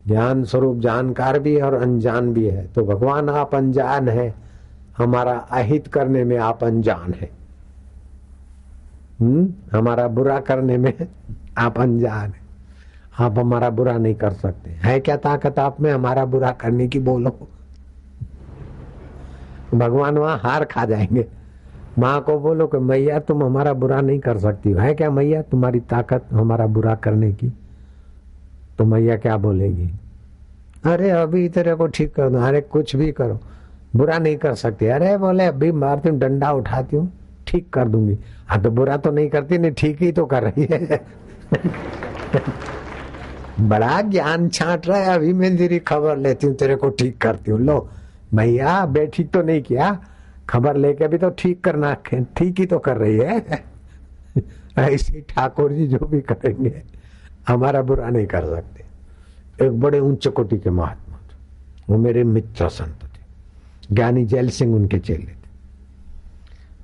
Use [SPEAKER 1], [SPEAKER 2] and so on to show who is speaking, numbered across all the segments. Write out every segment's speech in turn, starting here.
[SPEAKER 1] ज्ञान स्वरूप जानकार भी है और अनजान भी है। तो भगवान आप अनजान है, हमारा अहित करने में आप अनजान है। हमारा बुरा करने में आप अनजान है। आप हमारा बुरा नहीं कर सकते। है क्या ताकत आप में हमारा बुरा करने की? बोलो। भगवान वहां हार खा जाएंगे। माँ को बोलो कि मैया तुम हमारा बुरा नहीं कर सकती हो। है क्या मैया तुम्हारी ताकत हमारा बुरा करने की? तो मैया क्या बोलेगी? अरे अभी तेरे को ठीक कर दो। अरे कुछ भी करो, बुरा नहीं कर सकती। अरे बोले अभी मारती हूँ, डंडा उठाती हूँ, ठीक कर दूंगी। हाँ तो बुरा तो नहीं करती, नहीं ठीक ही तो कर रही है। बड़ा ज्ञान छांट रहा है। अभी मैं तेरी खबर लेती हूँ, तेरे को ठीक करती हूँ। लो भैया बे ठीक तो नहीं किया, खबर लेके भी तो ठीक करना, ठीक ही तो कर रही है। ऐसे ठाकुर जी जो भी करेंगे हमारा बुरा नहीं कर सकते। एक बड़े उच्च कोटि के महात्मा थे, वो मेरे मित्र संत थे। ज्ञानी जैल सिंह उनके चेले थे।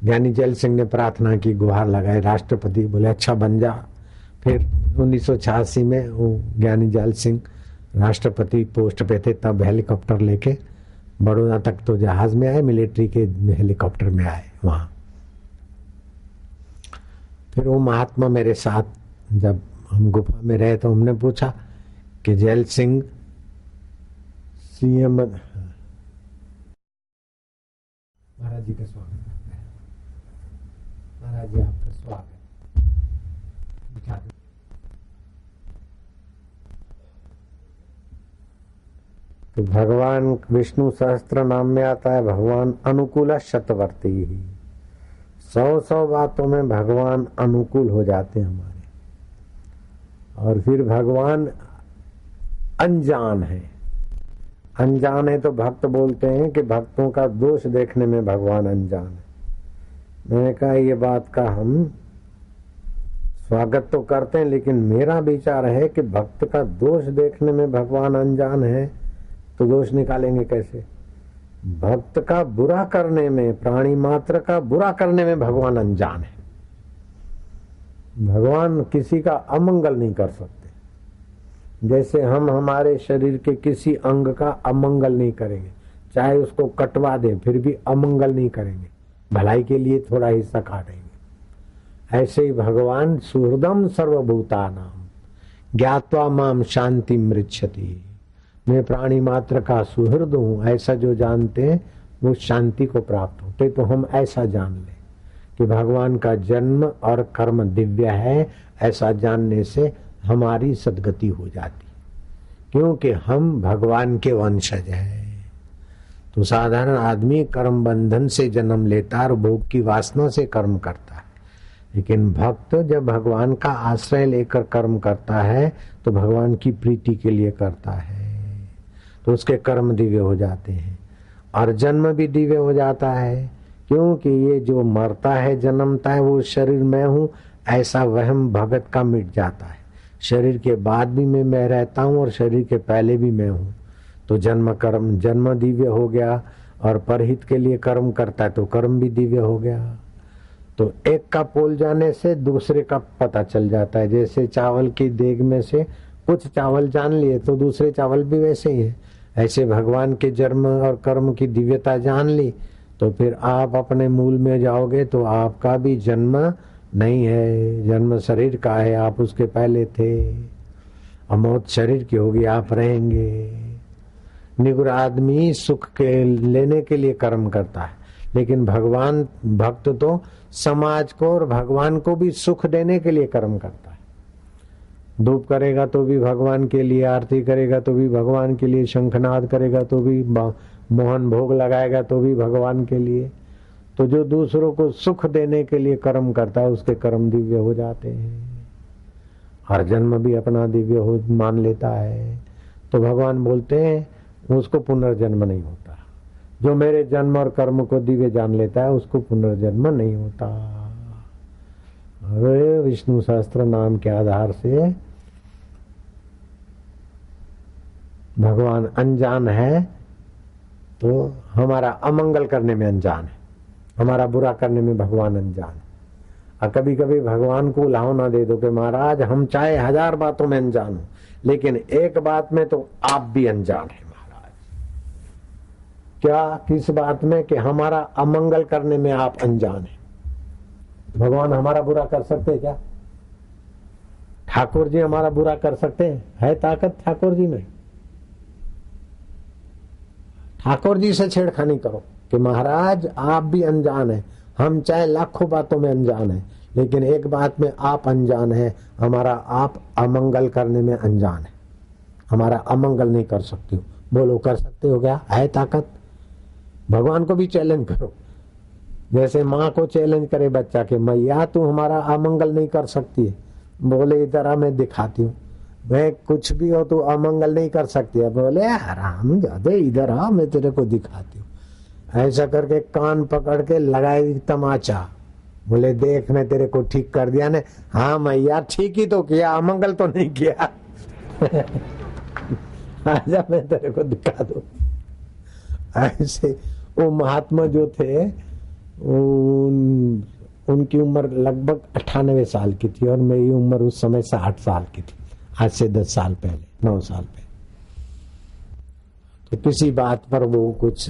[SPEAKER 1] ज्ञानी जैल सिंह ने प्रार्थना की, गुहार लगाए, राष्ट्रपति बोले अच्छा बन जा। फिर 1986 में वो ज्ञानी जैल सिंह राष्ट्रपति पोस्ट पे थे। तब हेलीकॉप्टर लेके बड़ौदा तक तो जहाज में आए, मिलिट्री के हेलीकॉप्टर में आए वहां। फिर वो महात्मा मेरे साथ जब हम गुफा में रहे तो हमने पूछा कि जैल सिंह सीएम। महाराज जी का स्वागत है। महाराज जी आपका स्वागत है। तो भगवान विष्णु सहस्त्र नाम में आता है भगवान अनुकूल शतवर्ती ही। 100 बातों में भगवान अनुकूल हो जाते हैं हमारे। और फिर भगवान अनजान है। अनजान है तो भक्त बोलते हैं कि भक्तों का दोष देखने में भगवान अनजान है। मैंने कहा ये बात का हम स्वागत तो करते हैं, लेकिन मेरा विचार है कि भक्त का दोष देखने में भगवान अनजान है तो दोष निकालेंगे कैसे? भक्त का बुरा करने में, प्राणी मात्र का बुरा करने में भगवान अनजान है। भगवान किसी का अमंगल नहीं कर सकते। जैसे हम हमारे शरीर के किसी अंग का अमंगल नहीं करेंगे, चाहे उसको कटवा दें फिर भी अमंगल नहीं करेंगे, भलाई के लिए थोड़ा हिस्सा काटेंगे। ऐसे ही भगवान सुहृदम सर्वभूतानाम ज्ञात्वा माम शांति मृच्छति। मैं प्राणी मात्र का सुहृद हूं, ऐसा जो जानते हैं वो शांति को प्राप्त होते। तो हम ऐसा जान लें कि भगवान का जन्म और कर्म दिव्य है। ऐसा जानने से हमारी सद्गति हो जाती, क्योंकि हम भगवान के वंशज हैं। तो साधारण आदमी कर्म बंधन से जन्म लेता है और भोग की वासना से कर्म करता है, लेकिन भक्त जब भगवान का आश्रय लेकर कर्म करता है तो भगवान की प्रीति के लिए करता है, तो उसके कर्म दिव्य हो जाते हैं और जन्म भी दिव्य हो जाता है। क्योंकि ये जो मरता है जन्मता है वो शरीर मैं हूं ऐसा वहम भगत का मिट जाता है। शरीर के बाद भी मैं रहता हूं और शरीर के पहले भी मैं हूं। तो जन्म दिव्य हो गया और परहित के लिए कर्म करता है तो कर्म भी दिव्य हो गया। तो एक का पोल जाने से दूसरे का पता चल जाता है। जैसे चावल की देग में से कुछ चावल जान लिए तो दूसरे चावल भी वैसे ही है। ऐसे भगवान के जन्म और कर्म की दिव्यता जान ली तो फिर आप अपने मूल में जाओगे तो आपका भी जन्म नहीं है, जन्म शरीर का है, आप उसके पहले थे। और मौत शरीर की होगी, आप रहेंगे। निगुर आदमी सुख के लेने के लिए कर्म करता है, लेकिन भगवान भक्त तो समाज को और भगवान को भी सुख देने के लिए कर्म करता है। धूप करेगा तो भी भगवान के लिए, आरती करेगा तो भी भगवान के लिए, शंखनाद करेगा तो भी, मोहन भोग लगाएगा तो भी भगवान के लिए। तो जो दूसरों को सुख देने के लिए कर्म करता है उसके कर्म दिव्य हो जाते हैं और जन्म भी अपना दिव्य हो मान लेता है। तो भगवान बोलते हैं उसको पुनर्जन्म नहीं होता। जो मेरे जन्म और कर्म को दिव्य जान लेता है उसको पुनर्जन्म नहीं होता। अरे विष्णु सहस्त्र नाम के आधार से भगवान अनजान है तो हमारा अमंगल करने में अनजान है, हमारा बुरा करने में भगवान अनजान है। और कभी कभी भगवान को लाओना दे दो कि महाराज हम चाहे 1000 बातों में अनजान हो, लेकिन एक बात में तो आप भी अनजान है महाराज। क्या? किस बात में? कि हमारा अमंगल करने में आप अनजान है। भगवान हमारा बुरा कर सकते क्या? ठाकुर जी हमारा बुरा कर सकते हैं? है ताकत ठाकुर जी में? ठाकुर जी से छेड़खानी करो कि महाराज आप भी अनजान है, हम चाहे लाखों बातों में अनजान है, लेकिन एक बात में आप अनजान है, हमारा आप अमंगल करने में अनजान है, हमारा अमंगल नहीं कर सकते हो। बोलो कर सकते हो क्या? है ताकत? भगवान को भी चैलेंज करो, जैसे माँ को चैलेंज करे बच्चा के मैया तू हमारा अमंगल नहीं कर सकती है। बोले इधर आ मैं दिखाती हूँ, मैं कुछ भी हो तू अमंगल नहीं कर सकती है। बोले आराम जादे इधर आ मैं तेरे को दिखाती हूँ। ऐसा करके कान पकड़ के लगाई तमाचा, बोले देख मैं तेरे को ठीक कर दिया ने। हाँ मैया ठीक ही तो किया, अमंगल तो नहीं किया। आजा मैं तेरे को दिखा दूं। ऐसे वो महात्मा जो थे उनकी उम्र लगभग 98 साल की थी और मेरी उम्र उस समय 60 साल की थी, आज से 10 साल पहले, 9 साल पहले। तो किसी बात पर वो कुछ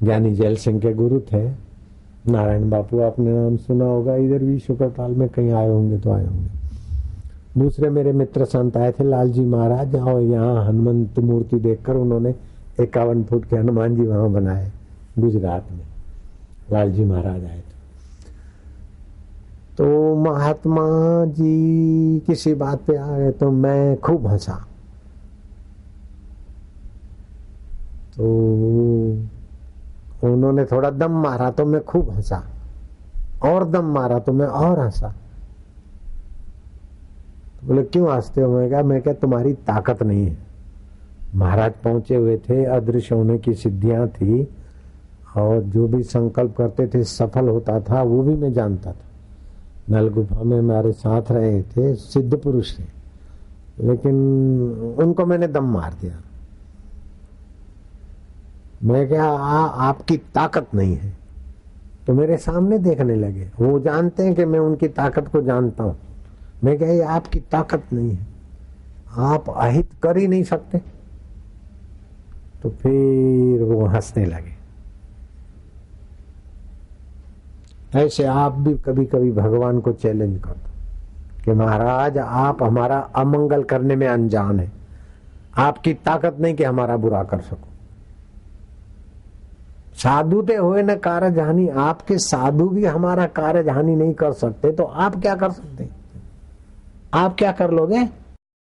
[SPEAKER 1] ज्ञानी जैल सिंह के गुरु थे, नारायण बापू आपने नाम सुना होगा, इधर भी शुक्रताल में कहीं आए होंगे तो आए होंगे। दूसरे मेरे मित्र संत आए थे, लालजी महाराज, और यहाँ हनुमंत मूर्ति देखकर उन्होंने 51 फुट के हनुमान जी वहां बनाए गुजरात में। लालजी महाराज आए थे तो महात्मा जी किसी बात पे आ गए तो मैं खूब हंसा। तो उन्होंने थोड़ा दम मारा तो मैं खूब हंसा, और दम मारा तो मैं और हंसा। तो बोले क्यों हंसते हो? मैं क्या तुम्हारी ताकत नहीं है। महाराज पहुंचे हुए थे, अदृश्य होने की सिद्धियां थी और जो भी संकल्प करते थे सफल होता था, वो भी मैं जानता था। नल गुफा में हमारे साथ रहे थे, सिद्ध पुरुष थे, लेकिन उनको मैंने दम मार दिया। मैं क्या आपकी ताकत नहीं है? तो मेरे सामने देखने लगे, वो जानते हैं कि मैं उनकी ताकत को जानता हूं। मैं क्या ये आपकी ताकत नहीं है, आप अहित कर ही नहीं सकते? तो फिर वो हंसने लगे। ऐसे आप भी कभी कभी भगवान को चैलेंज कर दो कि महाराज आप हमारा अमंगल करने में अनजान है, आपकी ताकत नहीं कि हमारा बुरा कर सको। साधु ते हुए न कारज हानि, आपके साधु भी हमारा कारज हानि नहीं कर सकते, तो आप क्या कर सकते? आप क्या कर लोगे?